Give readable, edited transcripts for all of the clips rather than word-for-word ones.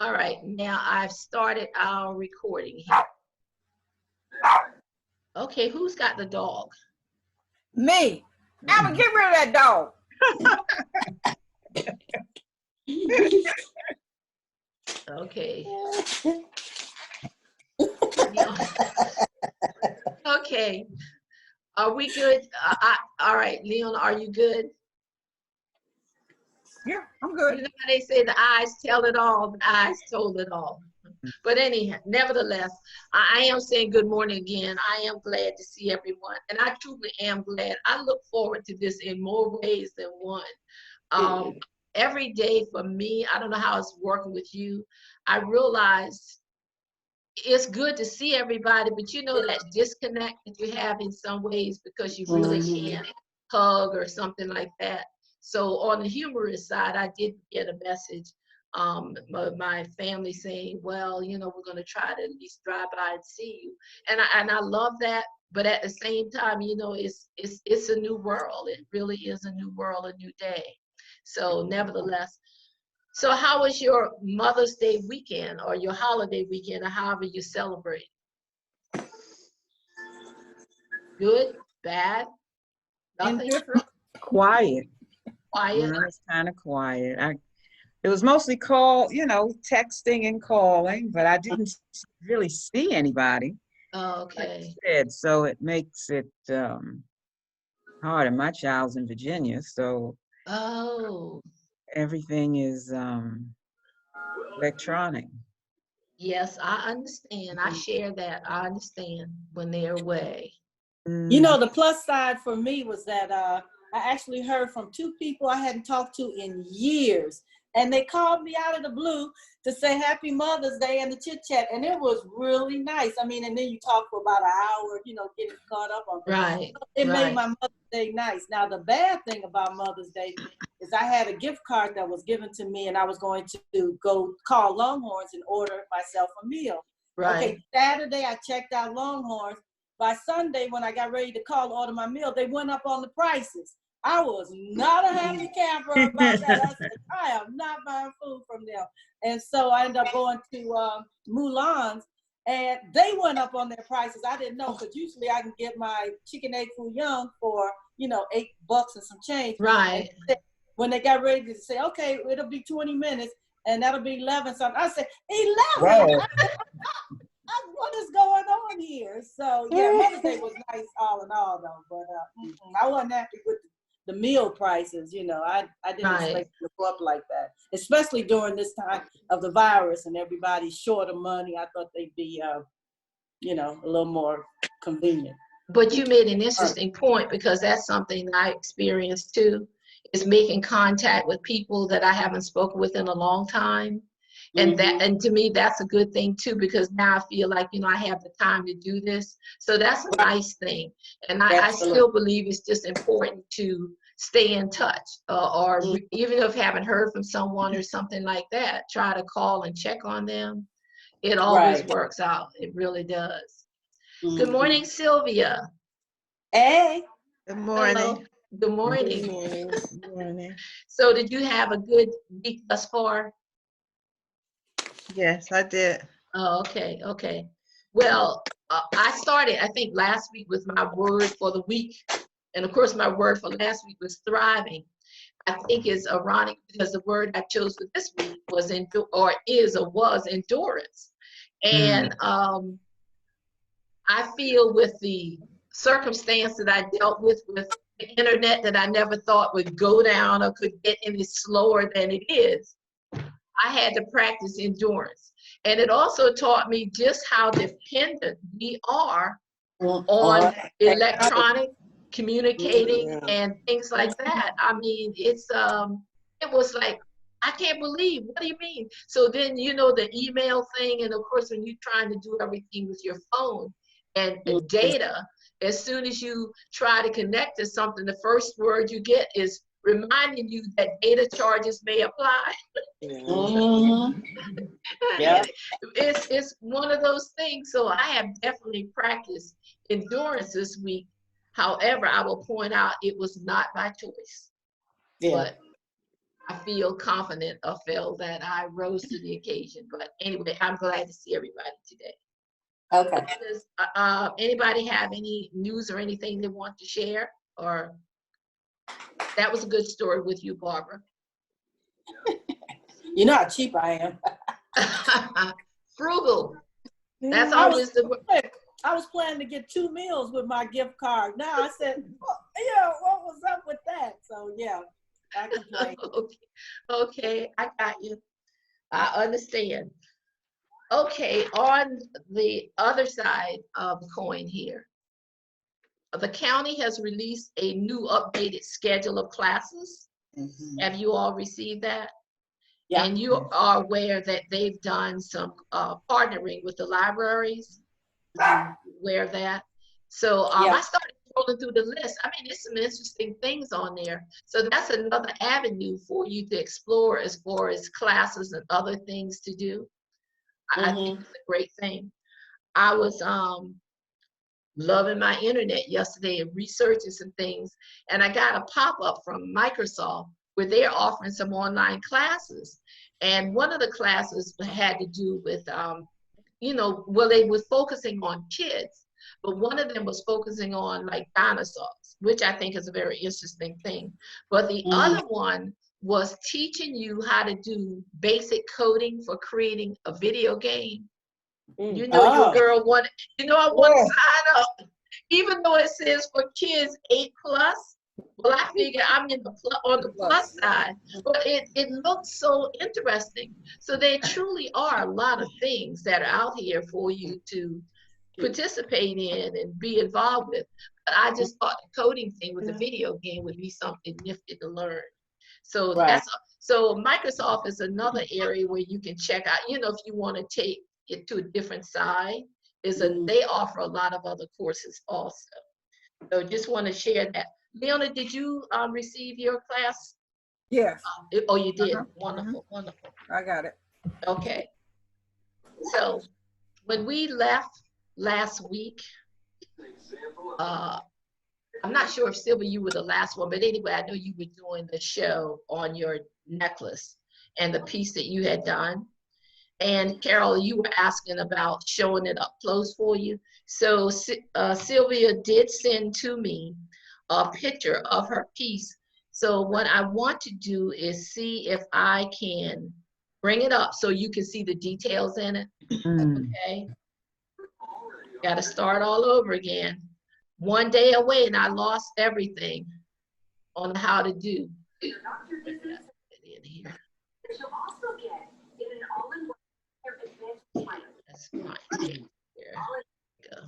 All right, now I've started our recording here. Okay, who's got the dog? Me. Alma, get rid of that dog. Okay. Okay. Are we good? All right, Leon, are you good? Yeah, I'm good. You know how they say the eyes tell it all, the eyes told it all. But anyhow, nevertheless, I am saying good morning again. I am glad to see everyone. And I truly am glad. I look forward to this in more ways than one. Every day for me, I don't know how it's working with you. I realize it's good to see everybody, but you know that disconnect that you have in some ways because you really can't hug or something like that. So on the humorous side, I did get a message, my family saying, well, you know, we're going to try to at least drive by and see you. And I love that. But at the same time, you know, it's a new world. It really is a new world, a new day. So nevertheless, so how was your Mother's Day weekend or your holiday weekend or however you celebrate? Good? Bad? Nothing? Indifferent. Quiet. Quiet? It was kind of quiet. It was mostly texting and calling, but I didn't really see anybody. Oh, okay. So it makes it hard. And my child's in Virginia, so everything is electronic. Yes, I understand. I share that. I understand when they're away. You know, the plus side for me was that I actually heard from two people I hadn't talked to in years. And they called me out of the blue to say Happy Mother's Day and the chit chat. And it was really nice. I mean, and then you talk for about an hour, you know, getting caught up on things. Right. It made my Mother's Day nice. Now, the bad thing about Mother's Day is I had a gift card that was given to me and I was going to go call Longhorns and order myself a meal. Right. Okay, Saturday I checked out Longhorns. By Sunday, when I got ready to call order my meal, they went up on the prices. I was not a happy camper about that. I said, I am not buying food from them. And so I ended up going to Mulan's, and they went up on their prices. I didn't know, because usually I can get my chicken egg foo young for, $8 and some change. Right. And when they got ready to say, okay, it'll be 20 minutes, and that'll be 11 something, I said, 11? What is going on here? So yeah, Mother's Day was nice all in all though, but I wasn't happy with the meal prices. I didn't expect it to go up like that, especially during this time of the virus and everybody's short of money. I thought they'd be, a little more convenient. But you made an interesting point, because that's something I experienced too, is making contact with people that I haven't spoken with in a long time. And and to me, that's a good thing too, because now I feel like, I have the time to do this. So that's a nice thing. And I still believe it's just important to stay in touch, or even if you haven't heard from someone or something like that, try to call and check on them. It always works out. It really does. Good morning, Sylvia. Hey. Good morning. Hello. Good morning. Good morning. Good morning. So did you have a good week thus far? Yes, I did. Oh, okay, okay. Well, I started, I think, last week with my word for the week. And of course, my word for last week was thriving. I think it's ironic because the word I chose for this week was endurance. And I feel with the circumstance that I dealt with the internet that I never thought would go down or could get any slower than it is, I had to practice endurance. And it also taught me just how dependent we are on electronic communicating and things like that. I mean, it was like, I can't believe, what do you mean? So then, the email thing, and of course, when you're trying to do everything with your phone and data, as soon as you try to connect to something, the first word you get is reminding you that data charges may apply. Yeah. It's one of those things. So I have definitely practiced endurance this week. However, I will point out it was not by choice. Yeah. But I feel confident or feel that I rose to the occasion. But anyway, I'm glad to see everybody today. Okay. Does anybody have any news or anything they want to share? Or that was a good story with you, Barbara. You know how cheap I am. Frugal. That's I was, always the word. I was planning to get 2 meals with my gift card. Now I said, well, yeah, what was up with that? So yeah, I complain. Okay, I got you. I understand. Okay, on the other side of the coin here, the county has released a new updated schedule of classes. Have you all received that? Yeah. And you are aware that they've done some partnering with the libraries, aware of that? So Yeah. I started scrolling through the list. I mean, there's some interesting things on there. So that's another avenue for you to explore as far as classes and other things to do. I think it's a great thing. I was loving my internet yesterday and researching some things, and I got a pop-up from Microsoft where they're offering some online classes. And one of the classes had to do with, you know, well, they were focusing on kids, but one of them was focusing on like dinosaurs, which I think is a very interesting thing. But the other one was teaching you how to do basic coding for creating a video game. You know, your girl wanted, you know, I want to sign up, even though it says for kids 8+. Well, I figure I'm in the on the plus side, but it looks so interesting. So there truly are a lot of things that are out here for you to participate in and be involved with. But I just thought the coding thing with the video game would be something nifty to learn. So so Microsoft is another area where you can check out, you know, if you want to take it to a different side, they offer a lot of other courses also. So just want to share that. Leona, did you receive your class? Yes. Oh, you did. Wonderful, wonderful. I got it. Okay. So when we left last week, I'm not sure if Sylvia, you were the last one, but anyway, I know you were doing the show on your necklace and the piece that you had done. And Carol, you were asking about showing it up close for you. So Sylvia did send to me a picture of her piece. So what I want to do is see if I can bring it up so you can see the details in it. Okay. Got to start all over again. One day away and I lost everything on how to do. In here. That's fine. Here we go.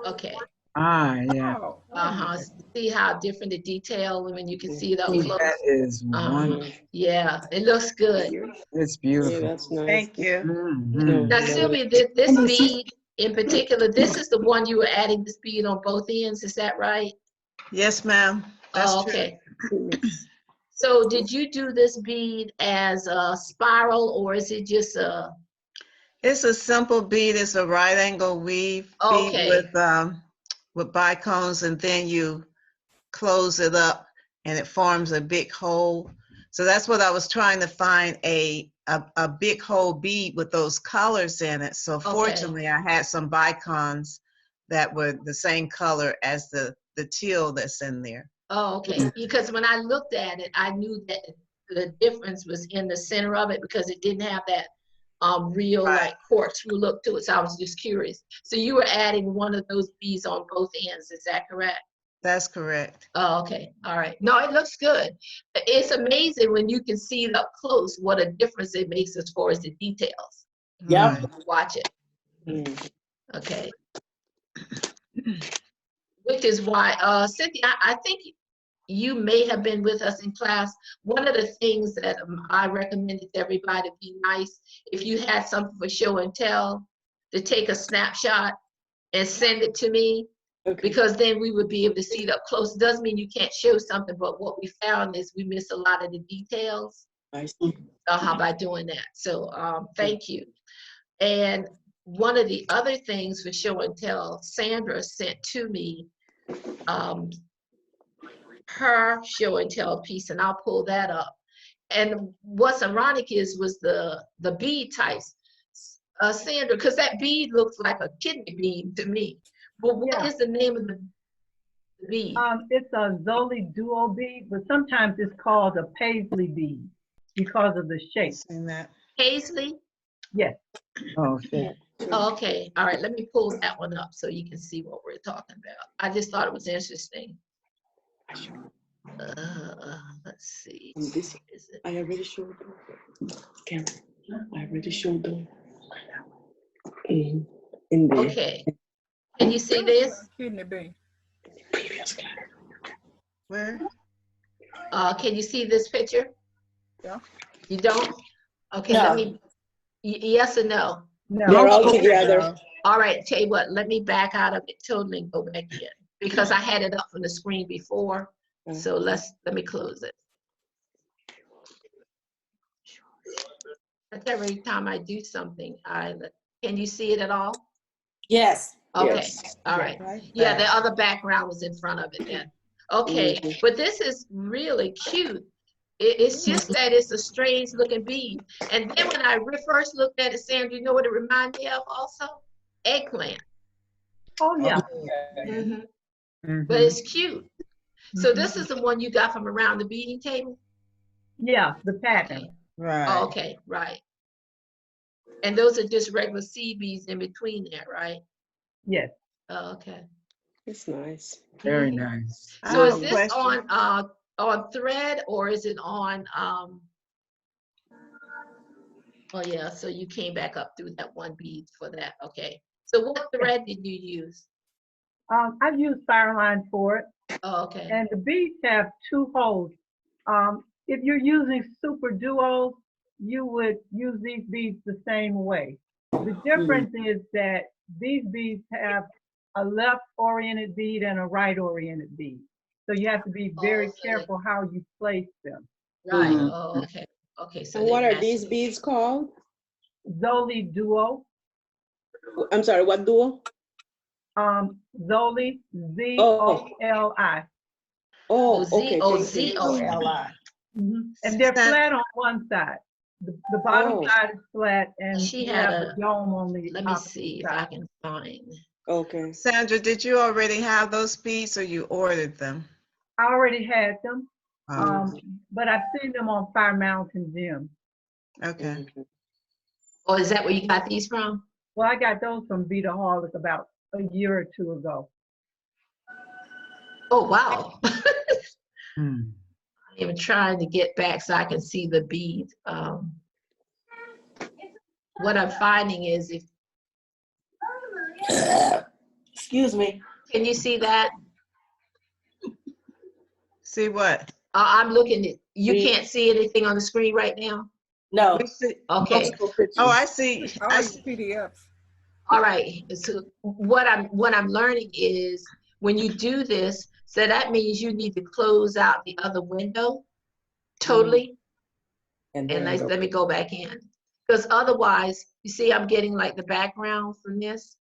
Okay. Yeah. See how different the detail when you can see it up close. That is wonderful. Yeah, it looks good. It's beautiful. Yeah, that's nice. Thank you. Now, Sylvia, this bead in particular, this is the one you were adding this bead on both ends. Is that right? Yes, ma'am. That's okay. So did you do this bead as a spiral or is it just a? It's a simple bead. It's a right angle weave bead with bicones, and then you close it up and it forms a big hole. So that's what I was trying to find, a big hole bead with those colors in it. So fortunately I had some bicones that were the same color as the teal that's in there. Oh, okay. Because when I looked at it, I knew that the difference was in the center of it because it didn't have that real like corkscrew look to it. So I was just curious. So you were adding one of those beads on both ends. Is that correct? That's correct. Oh, okay. All right. No, it looks good. It's amazing when you can see it up close what a difference it makes as far as the details. Yeah. Watch it. Okay. Which is why, Cynthia, I think you may have been with us in class. One of the things that I recommended to everybody be nice, if you had something for show and tell, to take a snapshot and send it to me, because then we would be able to see it up close. It doesn't mean you can't show something, but what we found is we miss a lot of the details. I see. How about doing that? So thank you. And one of the other things for show and tell, Sandra sent to me her show and tell piece, and I'll pull that up. And what's ironic was the bead types, Sandra, because that bead looks like a kidney bean to me. But what is the name of the bead? It's a Zoli duo bead, but sometimes it's called a paisley bead because of the shape. Seen that. Paisley? Yes. Oh, okay. Oh, okay. All right. Let me pull that one up so you can see what we're talking about. I just thought it was interesting. Let's see. This, Is it? I already showed them. Cameron, I already showed them. In the Okay. Can you see this? previous class. Where? Can you see this picture? Yeah. You don't? Okay, No. let me, yes or no? No. They're all Okay. together. All right, tell you what, let me back out of it totally and go back in because I had it up on the screen before. So let me close it. Every time I do something, can you see it at all? Yes. Okay, Yes. all right. Yeah, the other background was in front of it then. Okay, but this is really cute. It's just that it's a strange looking bead. And then when I first looked at it, Sandra, you know what it reminded me of also? Eggplant. Oh, yeah. But it's cute. So this is the one you got from around the beading table? Yeah, the pattern. Right. Oh, okay, right. And those are just regular seed beads in between there, right? Yes. Oh, okay. It's nice. Very nice. So I is have a this question. on thread or is it on oh yeah, so you came back up through that one bead for that. Okay. So what thread did you use? I've used Fireline for it, Oh, okay. and the beads have 2 holes. If you're using super duos, you would use these beads the same way. The difference is that these beads have a left-oriented bead and a right-oriented bead. So you have to be very careful how you place them. Right. Oh, okay. Okay. So And what are these beads called? Zoli duo. I'm sorry, what duo? Zoli, Z-O-L-I. Oh, okay. Z-O-Z-O-L-I. And they're flat on one side. The bottom side is flat, and She you had have a dome on the let me opposite see if side. I can find. Okay. Sandra, did you already have those beads or you ordered them? I already had them, Oh, but I've seen them on Fire Mountain Gym. okay. Oh, is that where you got these from? Well, I got those from Vita Harlech about a year or 2 ago. Oh, wow. Hmm. I'm even trying to get back so I can see the bead. What I'm finding is if, Excuse me. can you see that? See what? I'm looking at, you can't see anything on the screen right now? No. We see. Okay. Oh, I see. I see. PDFs. All right. So what I'm learning is when you do this, so that means you need to close out the other window totally. And let me go back in. Because otherwise, you see, I'm getting like the background from this.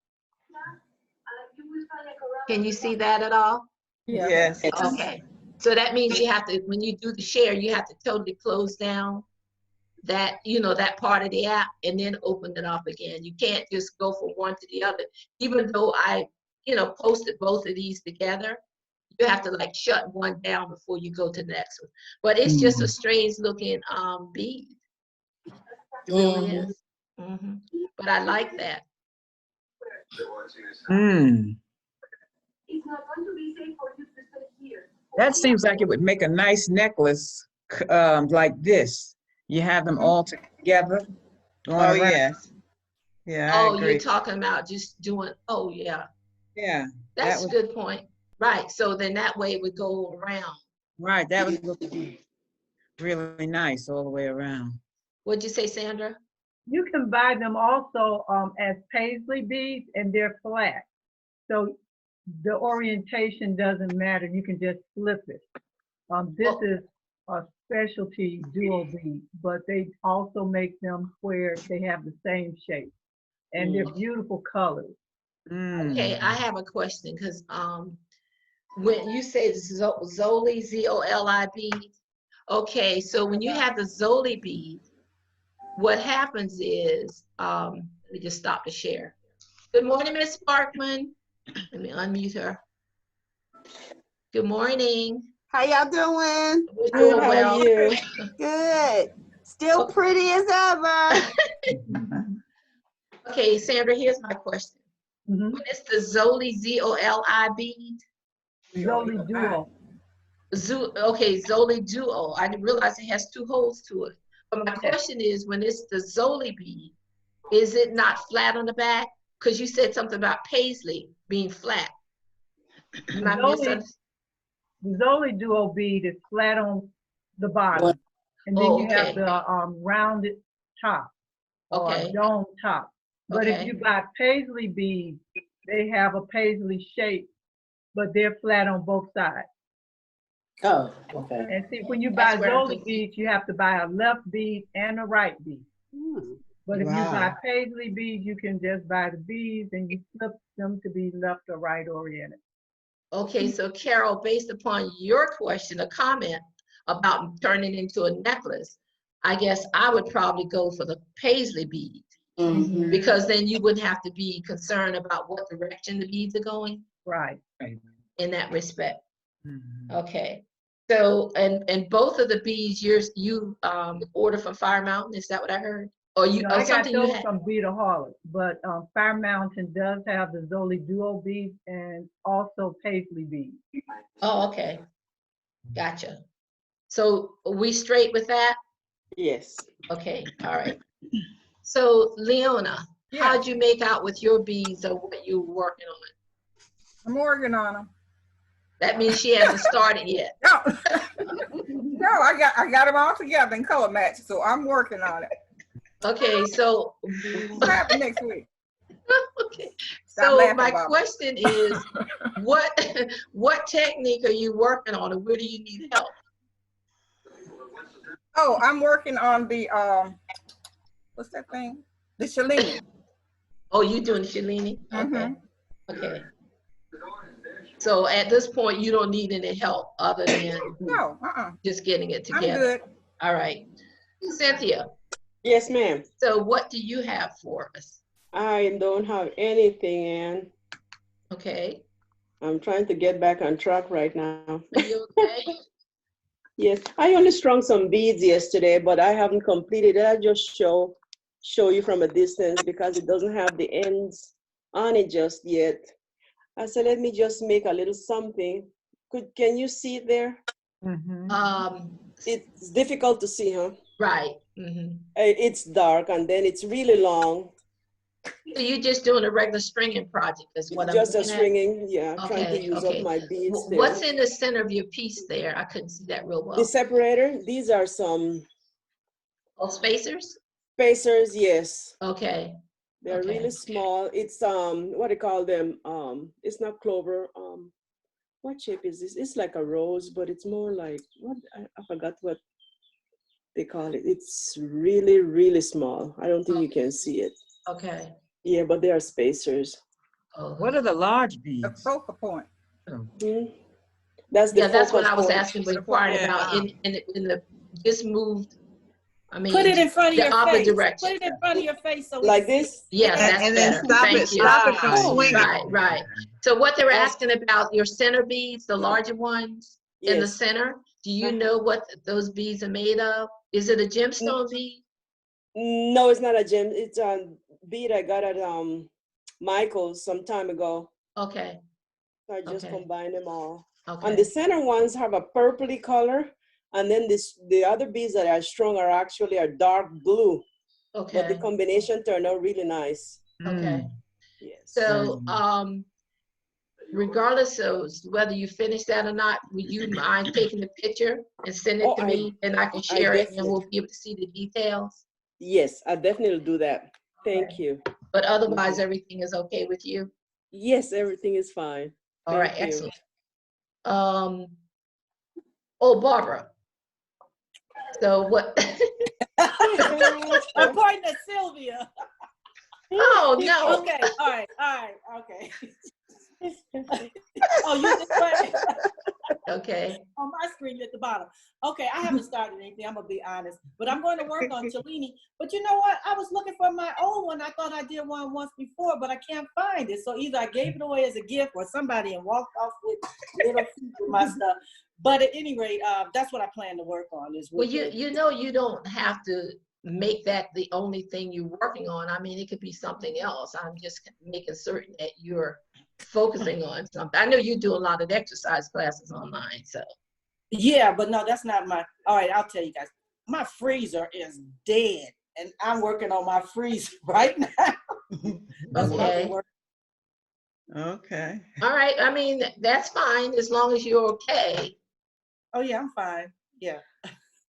Can you see that at all? Yes. Okay. So that means you have to, when you do the share, you have to totally close down that, that part of the app and then open it up again. You can't just go from one to the other. Even though I, posted both of these together, you have to like shut one down before you go to the next one. But it's just a strange looking bead. It really is. But I like that. That seems like it would make a nice necklace like this. You have them all together. Oh, yes. Yeah, I agree. You're talking about just doing, yeah. Yeah. That's a good point. Right. So then that way it would go around. Right. That would look really nice all the way around. What'd you say, Sandra? You can buy them also as paisley beads, and they're flat. So the orientation doesn't matter. You can just flip it. This is a specialty duo bead, but they also make them where they have the same shape, and they're beautiful colors. Okay, I have a question because when you say Zoli, Zoli bead, okay, so when you have the Zoli bead, what happens is, let me just stop the share. Good morning, Miss Sparkman. Let me unmute her. Good morning. How y'all doing? We're Good, doing how well. are you? Good. Still pretty as ever. Okay, Sandra, here's my question. Mhm. When it's the Zoli, Zoli bead, Zoli Duo. okay, Zoli Duo. I didn't realize it has 2 holes to it. But my question is, when it's the Zoli bead, is it not flat on the back? Because you said something about paisley being flat. Am I The Zoli Duo bead is flat on the bottom. And then you have okay. the rounded top or Okay. dome top. But if Okay. you buy paisley beads, they have a paisley shape, but they're flat on both sides. Oh, okay. And see, when you buy That's where I'm Zoli confused. beads, you have to buy a left bead and a right bead. But if you buy paisley beads, you can just buy the beads and you flip them to be left or right oriented. Okay, so Carol, based upon your question, a comment about turning into a necklace, I guess I would probably go for the paisley bead. Mhm. Because then you wouldn't have to be concerned about what direction the beads are going Right. in that respect. Mhm. Okay. So, and both of the beads you order from Fire Mountain, is that what I heard? Or you, No, or I got something you those had? from Beataholic, but Fire Mountain does have the Zoli Duo beads and also paisley beads. Oh, okay. Gotcha. So are we straight with that? Yes. Okay, all right. So Leona, Yeah. how'd you make out with your beads or what you were working on? I'm working on them. That means she hasn't started yet. No, no, I got them all together in color match, so I'm working on it. Okay, so What happened next week? okay. Stop So laughing, my Barbara. question is, what technique are you working on, and where do you need help? Oh, I'm working on the what's that thing? The Shalini. Oh, you doing Shalini? Okay. Mhm. Okay. So at this point, you don't need any help other than No, just getting it I'm together. good. All right. Cynthia, Yes, ma'am. so what do you have for us? I don't have anything, Ann. Okay. I'm trying to get back on track right now. Are you okay? Yes, I only strung some beads yesterday, but I haven't completed it. I just show you from a distance because it doesn't have the ends on it just yet. I said, let me just make a little something. Can you see it there? Mhm. It's difficult to see, huh? Right. Mm-hmm. It's dark and then it's really long. So you're just doing a regular stringing project, is what Just I'm a looking at? stringing, yeah, trying to Okay, use up okay. my beads there. What's in the center of your piece there? I couldn't see that real The well. separator, these are some Oh, spacers? spacers, yes. Okay. They're Okay. really small. It's what do you call them? It's not clover. What shape is this? It's like a rose, but it's more like what I forgot what they call it. It's really, really small. I don't think you can see it. Okay. Yeah, but they are spacers. Oh. What are the large The beads? focal point. That's the Yeah, that's what focal I was point. asking, but inquiring about in the just moved. I mean, Put it in front of the your opposite face. direction. Put it in front of your face so we Like can see. this? Yes, that's And then better. stop Thank it, you. stop it from Oh. swinging. Right, right. So what they're That's- asking about your center beads, the larger ones in the Yes. center, do you know what those beads are made of? Is it a gemstone bead? No, it's not a gem. It's a bead I got at Michael's some time ago. Okay, So I just Okay. combine them all. okay. And the center ones have a purpley color, and then the other beads that I strung are actually a dark blue. But the Okay, combination turned out really nice. okay. Yes. So, regardless of whether you finish that or not, would you mind taking a picture and send it Oh, to me, and I can share it, and we'll be able to see the details? Yes, I definitely do that. Thank you. But otherwise, everything is okay with you? Yes, everything is fine. All right, Thank you. excellent. Oh, Barbara. So what? According to Sylvia. Oh, no. Okay, all right, okay. Oh, you this way? Okay. On my screen, you're at the bottom. Okay, I haven't started anything, I'm gonna be honest. But I'm going to work on Cellini. But you know what? I was looking for my old one. I thought I did one once before, but I can't find it. So either I gave it away as a gift or somebody and walked off with little feet with my stuff. But at any rate, that's what I plan to work on. Is Well, with you know, you don't have to make that the only thing you're working on. I mean, it could be something else. I'm just making certain that you're focusing on something. I know you do a lot of exercise classes online, so. Yeah, but no, that's not my. All right, I'll tell you guys. My freezer is dead, and I'm working on my freezer right now. That's what I've been Okay. working. Okay. All right. I mean, that's fine as long as you're okay. Oh yeah, I'm fine. Yeah.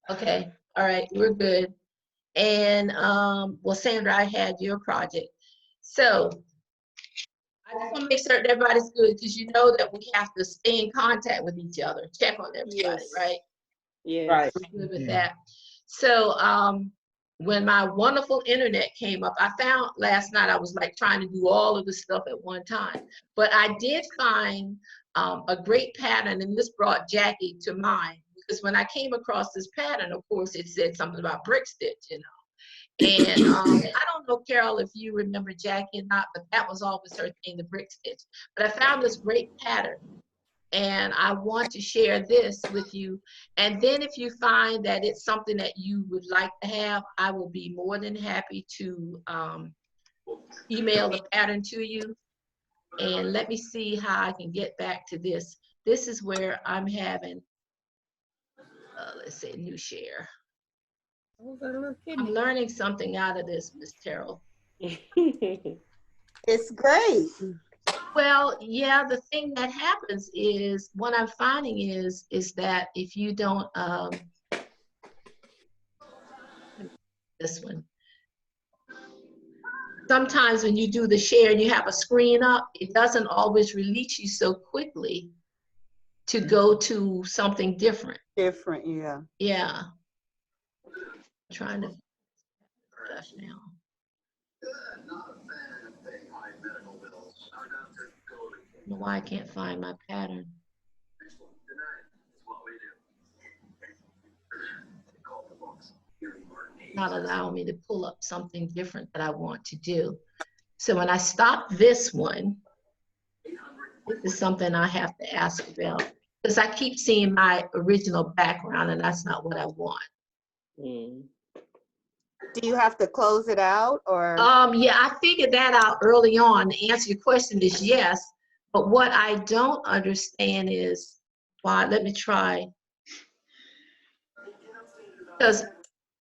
Okay. All right. We're good. And well, Sandra, I had your project. So I just want to make certain everybody's good because you know that we have to stay in contact with each other, check on everybody, Yes. right? Yes. Right. We're good with Yeah. that. So when my wonderful internet came up, I found last night I was like trying to do all of the stuff at one time. But I did find a great pattern, and this brought Jackie to mind because when I came across this pattern, of course, it said something about brick stitch, you know. And I don't know, Carol, if you remember Jackie or not, but that was always her thing, the brick stitch. But I found this great pattern, and I want to share this with you. And then if you find that it's something that you would like to have, I will be more than happy to email the pattern to you. And let me see how I can get back to this. This is where I'm having, let's say, new share. I'm learning something out of this, Miss Terrell. It's great. Well, yeah, the thing that happens is what I'm finding is that if you don't this one. Sometimes when you do the share and you have a screen up, it doesn't always release you so quickly to go to something different. Different, yeah. Yeah. I'm trying to stuff now. I don't know why I can't find my pattern. Not allowing me to pull up something different that I want to do. So when I stop this one, this is something I have to ask about because I keep seeing my original background and that's not what I want. Do you have to close it out or? Yeah, I figured that out early on. The answer to your question is yes. But what I don't understand is why, let me try. Because,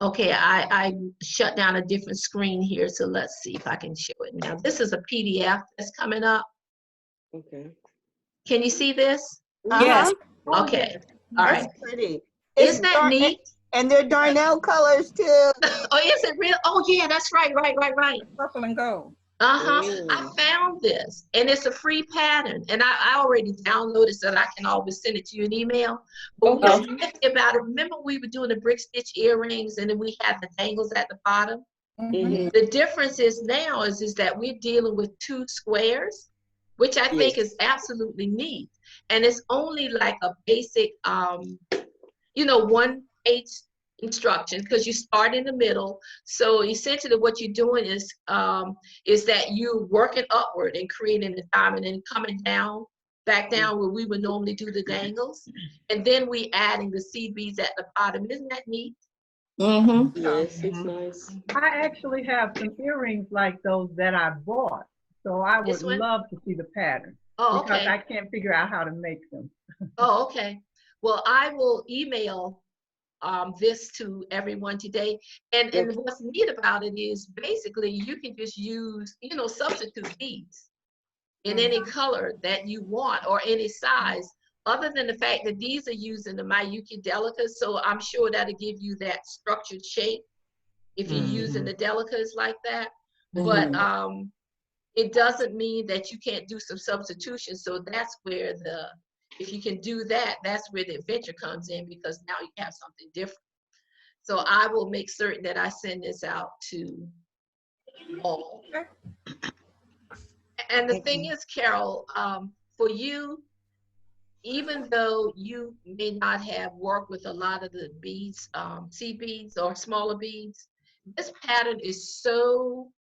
okay, I shut down a different screen here. So let's see if I can show it now. This is a PDF that's coming up. Okay. Can you see this? Yes. Okay. All right. That's pretty. Isn't that neat? And they're Darnell colors too. Oh, is it real? Oh, yeah, that's right. Purple and gold. I found this, and it's a free pattern, and I already downloaded so that I can always send it to you in email. But what's nifty about it, remember we were doing the brick stitch earrings, and then we had the dangles at the bottom? The difference is now is that we're dealing with 2 squares, which I think is absolutely neat. And it's only like a basic, 1-page instruction because you start in the middle. So essentially what you're doing is that you're working upward and creating the diamond and coming down, back down where we would normally do the dangles. And then we adding the seed beads at the bottom. Isn't that neat? Yes, it's nice. I actually have some earrings like those that I bought. So I would love to see the pattern. Oh, because okay. I can't figure out how to make them. Oh, okay. Well, I will email this to everyone today. And what's neat about it is basically you can just use, substitute beads in any color that you want or any size, other than the fact that these are using the Miyuki Delicas. So I'm sure that'll give you that structured shape if you're using the Delicas like that. But it doesn't mean that you can't do some substitution. So that's where if you can do that, that's where the adventure comes in because now you have something different. So I will make certain that I send this out to all. And the thing is, Carol, for you, even though you may not have worked with a lot of the beads, seed beads or smaller beads, this pattern is so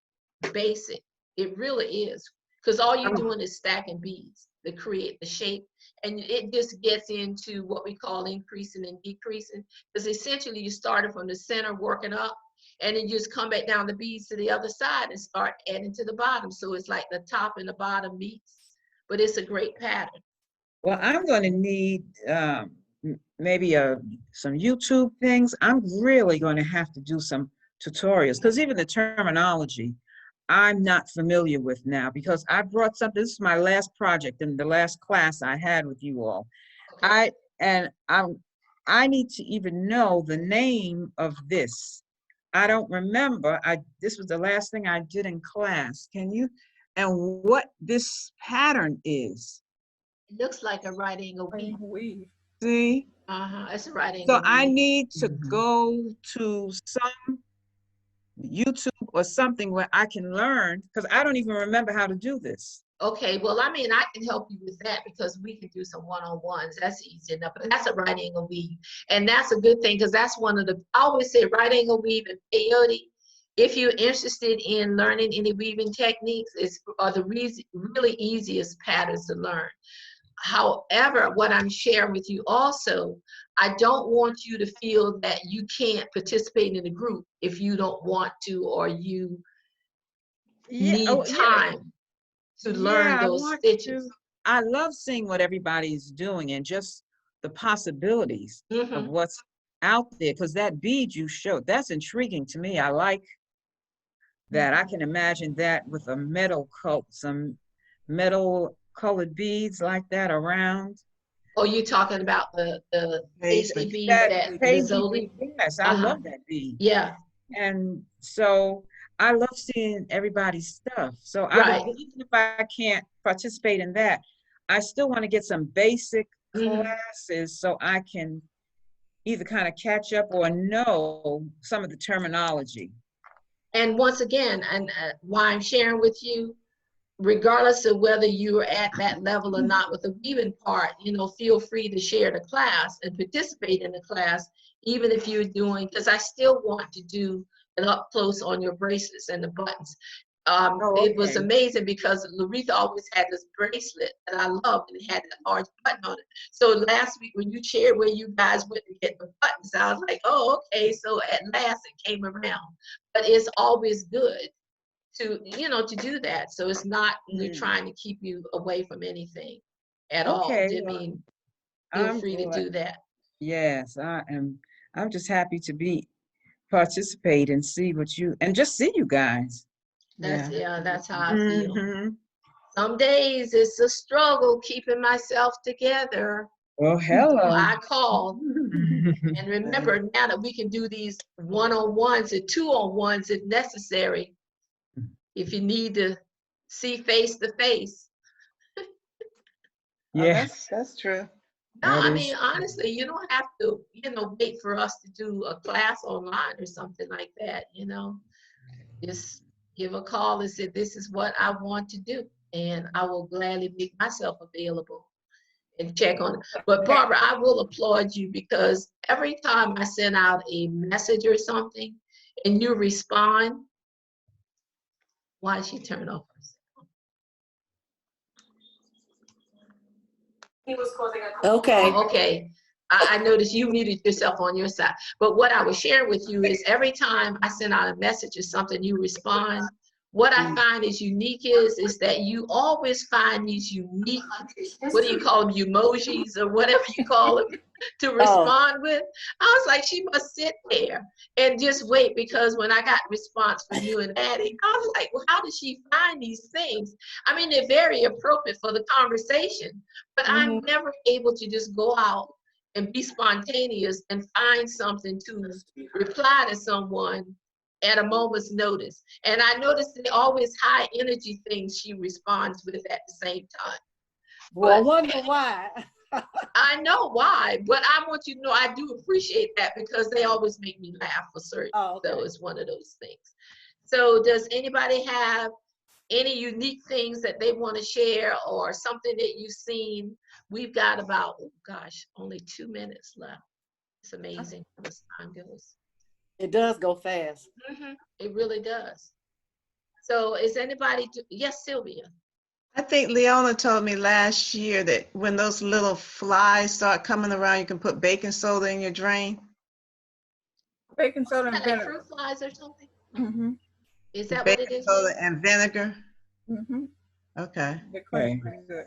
basic. It really is. Because all you're doing is stacking beads to create the shape. And it just gets into what we call increasing and decreasing. Because essentially you started from the center working up, and then you just come back down the beads to the other side and start adding to the bottom. So it's like the top and the bottom meets, but it's a great pattern. Well, I'm going to need maybe some YouTube things. I'm really going to have to do some tutorials, because even the terminology I'm not familiar with now, because I brought something. This is my last project in the last class I had with you all. Okay. I need to even know the name of this. I don't remember. This was the last thing I did in class. Can you, and what this pattern is? It looks like a right angle weave. See? It's a right angle So I weave. need to go to some YouTube or something where I can learn, because I don't even remember how to do this. Okay, well, I mean, I can help you with that, because we can do some one-on-ones. That's easy enough. But that's a right angle weave. And that's a good thing, because that's one of the, I always say right angle weave and peyote. If you're interested in learning any weaving techniques, are the really easiest patterns to learn. However, what I'm sharing with you also, I don't want you to feel that you can't participate in a group if you don't want to, or you need time to learn those stitches. I love seeing what everybody's doing and just the possibilities of what's out there, because that bead you showed, that's intriguing to me. I like that. I can imagine that with a metal coat, some metal colored beads like that around. Oh, you're talking about the paisley bead, that Rizzoli? Yes, I love that bead. Yeah. And so I love seeing everybody's stuff. So even if I can't participate in that, I still want to get some basic classes so I can either kind of catch up or know some of the terminology. And once again, and why I'm sharing with you, regardless of whether you're at that level or not with the weaving part, feel free to share the class and participate in the class, even if you're doing, because I still want to do an up close on your bracelets and the buttons. It was amazing, because Laretha always had this bracelet that I loved, and it had that large button on it. So last week when you shared where you guys went to get the buttons, I was like, oh, okay, so at last it came around. But it's always good to do that. So it's not we're trying to keep you away from anything at all. I mean, feel free to do that. Yes, I'm just happy to participate and see just see you guys. That's how I feel. Some days it's a struggle keeping myself together. Oh, hello. So I call. And remember, now that we can do these one-on-ones and two-on-ones if necessary, if you need to see face to face. Yes, that's true. No, I mean, honestly, you don't have to, wait for us to do a class online or something like that, Just give a call and say, this is what I want to do. And I will gladly make myself available and check on it. But Barbara, I will applaud you, because every time I send out a message or something and you respond, why did she turn off her cell? He was causing a okay. Okay. I noticed you muted yourself on your side. But what I was sharing with you is every time I send out a message or something, you respond. What I find is unique is that you always find these unique, what do you call them, emojis or whatever you call them, to respond with. I was like, she must sit there and just wait, because when I got response from you and Addie, I was like, well, how does she find these things? I mean, they're very appropriate for the conversation, but I'm never able to just go out and be spontaneous and find something to reply to someone at a moment's notice. And I noticed they always high energy things she responds with at the same time. Well, I wonder why. I know why, but I want you to know I do appreciate that, because they always make me laugh for certain. So it's one of those things. So does anybody have any unique things that they want to share or something that you've seen. We've got about, oh gosh, only 2 minutes left. It's amazing how this time goes. It does go fast. It really does. So is anybody, yes, Sylvia? I think Leona told me last year that when those little flies start coming around, you can put baking soda in your drain. Baking soda and Like vinegar. fruit flies or something? Mm-hmm. Is that what it Baking is? soda and vinegar. Mm-hmm. Okay. They're quite pretty good.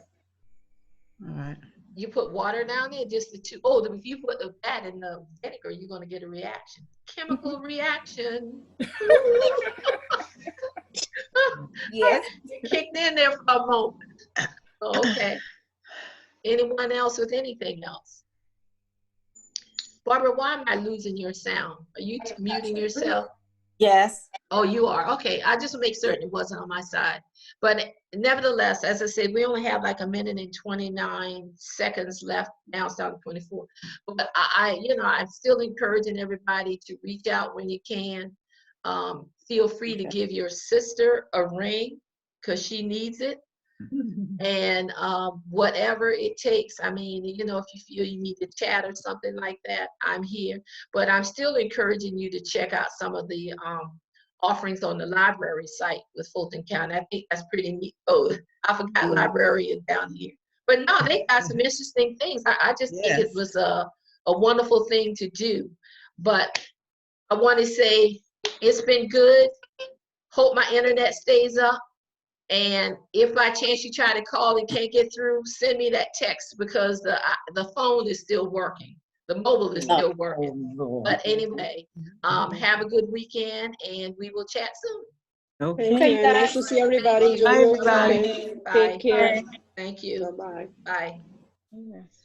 All right. You put water down there, just the two. Oh, if you put that in the vinegar, you're going to get a reaction. Chemical reaction. Yes. Kicked in there for a moment. Okay. Anyone else with anything else? Barbara, why am I losing your sound? Are you muting yourself? Yes. Oh, you are. Okay. I just make certain it wasn't on my side. But nevertheless, as I said, we only have like 1 minute and 29 seconds left. Now it's down to 24. But I'm still encouraging everybody to reach out when you can. Feel free to give your sister a ring because she needs it. And whatever it takes. I mean, if you feel you need to chat or something like that, I'm here. But I'm still encouraging you to check out some of the offerings on the library site with Fulton County. I think that's pretty neat. Oh, I forgot librarian down here. But no, they got some interesting things. I just think it was a wonderful thing to do. But I want to say it's been good. Hope my internet stays up. And if by chance you try to call and can't get through, send me that text because the phone is still working. The mobile is still working. But anyway, have a good weekend and we will chat soon. Okay, nice to see everybody. Enjoy your weekend. Bye. Take care. Thank you. Bye-bye. Bye. Yes.